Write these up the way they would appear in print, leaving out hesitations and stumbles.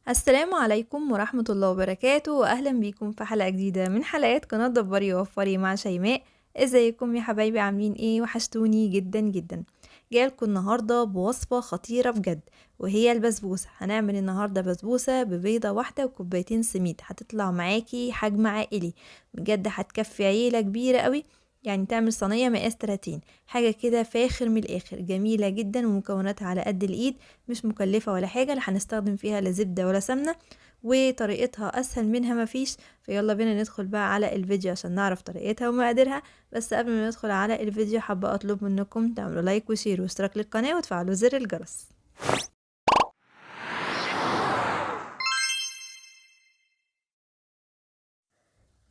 السلام عليكم ورحمة الله وبركاته، وأهلا بيكم في حلقة جديدة من حلقات قناة دبري ووفري مع شيماء. ازيكم يا حبايبي؟ عاملين ايه؟ وحشتوني جدا جدا. جايلكم النهاردة بوصفة خطيرة بجد، وهي البسبوسة. هنعمل النهاردة بسبوسة ببيضة واحدة وكوبايتين سميد، هتطلع معاكي حجم عائلي بجد، هتكفي عيلة كبيرة قوي. يعني تعمل صينية مقاس 30، حاجة كده فاخر من الآخر، جميلة جدا ومكوناتها على قد الإيد، مش مكلفة ولا حاجة، لا هنستخدم فيها لا زبدة ولا سمنة، وطريقتها اسهل منها مفيش. فيلا بينا ندخل بقى على الفيديو عشان نعرف طريقتها ومقاديرها. بس قبل ما ندخل على الفيديو، حابة اطلب منكم تعملوا لايك وشير واشتراك للقناة وتفعلوا زر الجرس.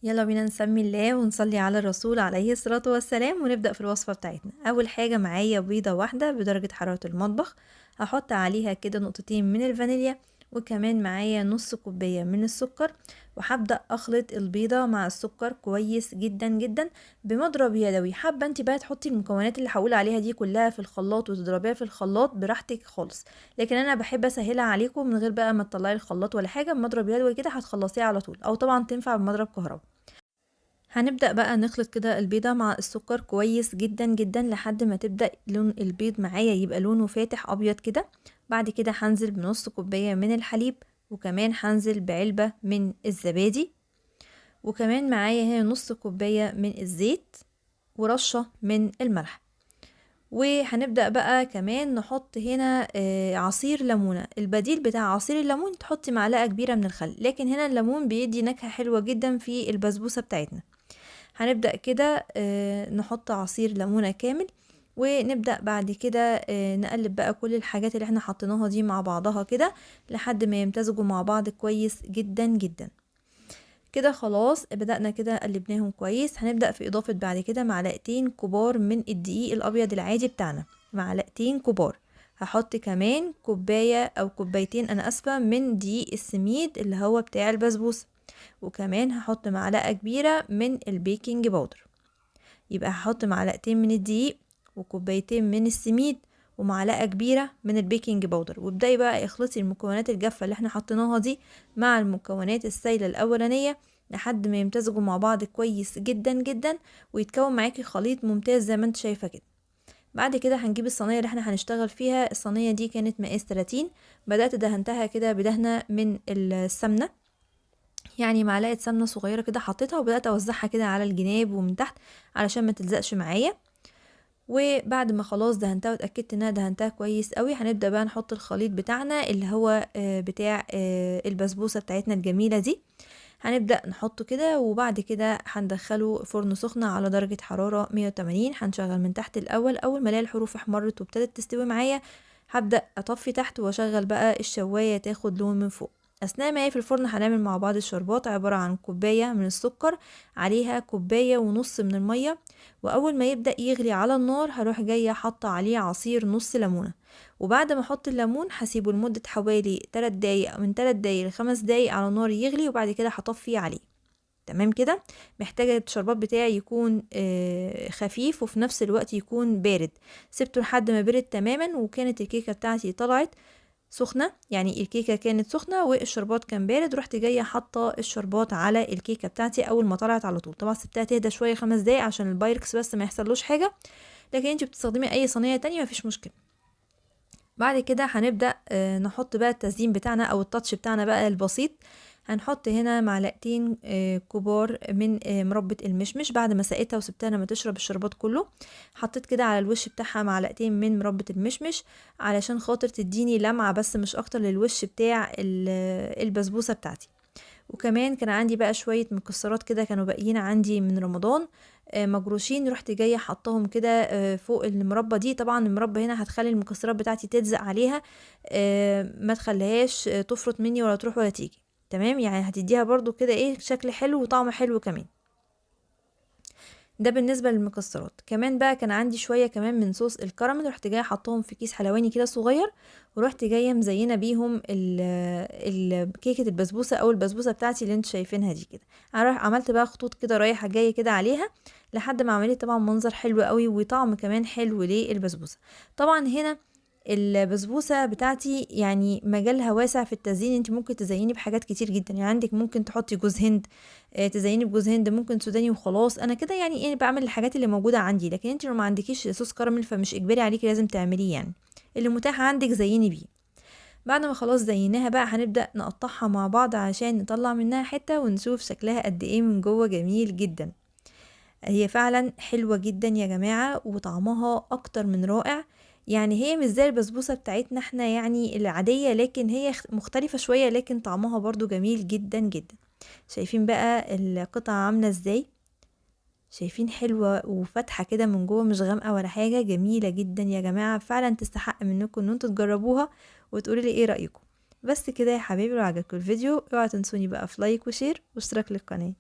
يلا بينا نسمي الله ونصلي على الرسول عليه الصلاة والسلام، ونبدأ في الوصفة بتاعتنا. أول حاجة معايا بيضة واحدة بدرجة حرارة المطبخ، هحط عليها كده نقطتين من الفانيليا، وكمان معايا نص كوباية من السكر. وهبدأ أخلط البيضة مع السكر كويس جدا جدا بمضرب يدوي. حابة انت بقى تحطي المكونات اللي هقول عليها دي كلها في الخلاط وتضربيها في الخلاط براحتك خالص، لكن انا بحب اسهلها عليكم من غير بقى ما تطلعي الخلاط ولا حاجة، بمضرب يدوي كده هتخلصيها على طول، او طبعا تنفع بمضرب كهرباء. هنبدأ بقى نخلط كده البيضة مع السكر كويس جدا جدا لحد ما تبدأ لون البيض معايا يبقى لونه فاتح أبيض كده. بعد كده هنزل بنص كوباية من الحليب، وكمان هنزل بعلبة من الزبادي، وكمان معايا هنا نص كوباية من الزيت، ورشة من الملح. وهنبدأ بقى كمان نحط هنا عصير ليمونة. البديل بتاع عصير الليمون تحطي معلقة كبيرة من الخل، لكن هنا الليمون بيدي نكهة حلوة جدا في البسبوسة بتاعتنا. هنبدأ كده نحط عصير ليمونة كامل، ونبدأ بعد كده نقلب بقى كل الحاجات اللي احنا حطيناها دي مع بعضها كده لحد ما يمتزجوا مع بعض كويس جدا جدا. كده خلاص بدأنا كده قلبناهم كويس. هنبدأ في إضافة بعد كده معلقتين كبار من الدقيق الأبيض العادي بتاعنا، معلقتين كبار. هحط كمان كوباية أو كوبايتين، أنا أسفة، من دقيق السميد اللي هو بتاع البسبوسة، وكمان هحط معلقة كبيرة من البيكنج باودر. يبقى هحط معلقتين من الدقيق وكوبايتين من السميد ومعلقة كبيرة من البيكنج باودر. وابدأي بقى اخلطي المكونات الجافة اللي احنا حطيناها دي مع المكونات السائلة الأولانية لحد ما يمتزجوا مع بعض كويس جدا جدا، ويتكون معاكي خليط ممتاز زي ما انت شايفة كده. بعد كده هنجيب الصينية اللي احنا هنشتغل فيها. الصينية دي كانت مقاس 30، بدأت دهنتها كده بدهنة من السمنة، يعني معلقة سمنة صغيرة كده حطيتها، وبدأت اوزعها كده على الجناب ومن تحت علشان ما تلزقش معايا. وبعد ما خلاص دهنتها واتأكدت انها دهنتها كويس قوي، هنبدأ بقى نحط الخليط بتاعنا اللي هو بتاع البسبوسة بتاعتنا الجميلة دي. هنبدأ نحطه كده، وبعد كده هندخله فرن سخنة على درجة حرارة 180. هنشغل من تحت الأول، أول ما الاقي الحروف احمرت وابتدت تستوي معايا هبدأ أطفي تحت وأشغل بقى الشواية تاخد لون من فوق. أثناء ما هي في الفرن هنعمل مع بعض الشربات، عبارة عن كوباية من السكر عليها كوباية ونص من المية، وأول ما يبدأ يغلي على النار هروح جاية حاطة عليه عصير نص ليمونة. وبعد ما احط الليمون هسيبه لمدة حوالي 3 دقايق، من 3 دقايق ل5 دقايق على نار يغلي، وبعد كده هطفي عليه. تمام كده. محتاجة الشربات بتاعي يكون خفيف وفي نفس الوقت يكون بارد. سبته لحد ما برد تماما، وكانت الكيكة بتاعتي طلعت سخنة، يعني الكيكة كانت سخنة والشربات كان بارد. رحت جاية حاطة الشربات على الكيكة بتاعتي اول ما طلعت على طول. طبعا سبتها تهدى شوية 5 دقايق عشان البايركس بس ما يحصلوش حاجة، لكن انت بتستخدمي اي صينية تانية مفيش مشكلة. بعد كده هنبدأ نحط بقى التزيين بتاعنا او التاتش بتاعنا بقى البسيط. هنحط هنا معلقتين كبار من مربى المشمش، بعد ما سقيتها وسبتها لما تشرب الشربات كله. حطيت كده على الوش بتاعها معلقتين من مربى المشمش علشان خاطر تديني لمعة بس مش اكتر للوش بتاع البسبوسة بتاعتي. وكمان كان عندي بقى شوية مكسرات كده كانوا باقيين عندي من رمضان مجروشين، رحت جاية حطاهم كده فوق المربى دي. طبعا المربى هنا هتخلي المكسرات بتاعتي تلزق عليها، ما تخليهاش تفرط مني ولا تروح ولا تيجي. تمام، يعني هتديها برضو كده ايه شكل حلو وطعم حلو كمان. ده بالنسبة للمكسرات. كمان بقى كان عندي شوية كمان من صوص الكراميل، رحت جاية حطهم في كيس حلواني كده صغير، ورحت جاية مزينة بيهم كيكة البسبوسة او البسبوسة بتاعتي اللي انتوا شايفينها دي كده. عملت بقى خطوط كده رايحة جاية كده عليها لحد ما عملت طبعا منظر حلو قوي وطعم كمان حلو للبسبوسة. طبعا هنا البسبوسة بتاعتي يعني مجالها واسع في التزيين، انت ممكن تزيني بحاجات كتير جدا، يعني عندك ممكن تحطي جوز هند، تزيني بجوز هند، ممكن سوداني وخلاص. انا كده يعني ايه بعمل الحاجات اللي موجودة عندي، لكن انت لو ما عندكيش صوص كراميل فمش اجباري عليكي لازم تعمليه، يعني اللي متاح عندك زيني بيه. بعد ما خلاص زيناها بقى هنبدأ نقطعها مع بعض عشان نطلع منها حتة ونشوف شكلها قد ايه من جوه جميل جدا. هي فعلا حلوة جدا يا جماعة وطعمها اكتر من رائع. يعني هي مش زي البسبوسة بتاعتنا احنا يعني العادية، لكن هي مختلفة شوية، لكن طعمها برضو جميل جدا جدا. شايفين بقى القطعة عاملة ازاي؟ شايفين حلوة وفاتحة كده من جوه، مش غامقة ولا حاجة، جميلة جدا يا جماعة، فعلا تستحق منكم ان انتوا تجربوها وتقولوا لي ايه رأيكم. بس كده يا حبايبي، لو عجبكم الفيديو اوعوا تنسوني بقى في لايك وشير واشتراك للقناة.